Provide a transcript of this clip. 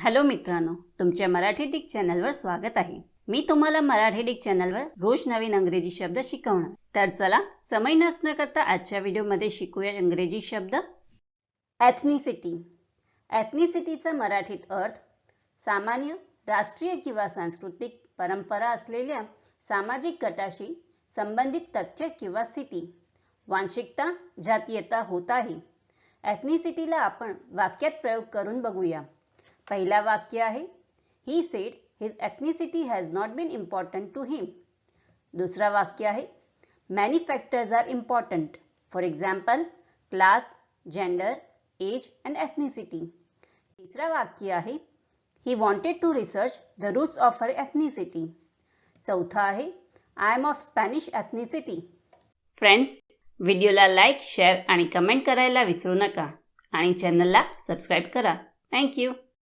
Hello मित्रांनो, तुमच्या Marathi Dick चॅनलवर स्वागत आहे। मी तुम्हाला मराठी डिक चॅनलवर रोज नवीन इंग्रजी शब्द शिकवणार। तर चला समय नष्ट न करता आजच्या व्हिडिओमध्ये शिकूया इंग्रजी शब्द। एथनिसिटी। एथनिसिटीचा मराठीत अर्थ सामान्य, राष्ट्रीय किंवा सांस्कृतिक परंपरा असलेल्या सामाजिक गटाशी संबंधित तथ्य किंवा स्थिती। वांशिकता, जातीयता होत आहे। एथनिसिटीला आपण वाक्यात प्रयोग करून बघूया। पहिला वाक्य आहे, He said his ethnicity has not been important to him. दुसरा वाक्य आहे, Many factors are important. For example, class, gender, age and ethnicity. तीसरा वाक्य आहे, He wanted to research the roots of her ethnicity. चौथा आहे, I am of Spanish ethnicity. Friends, व्हिडिओला like, share आणि कमेंट करायला विसरू नका आणि चॅनलला सबस्क्राईब करा। Thank you.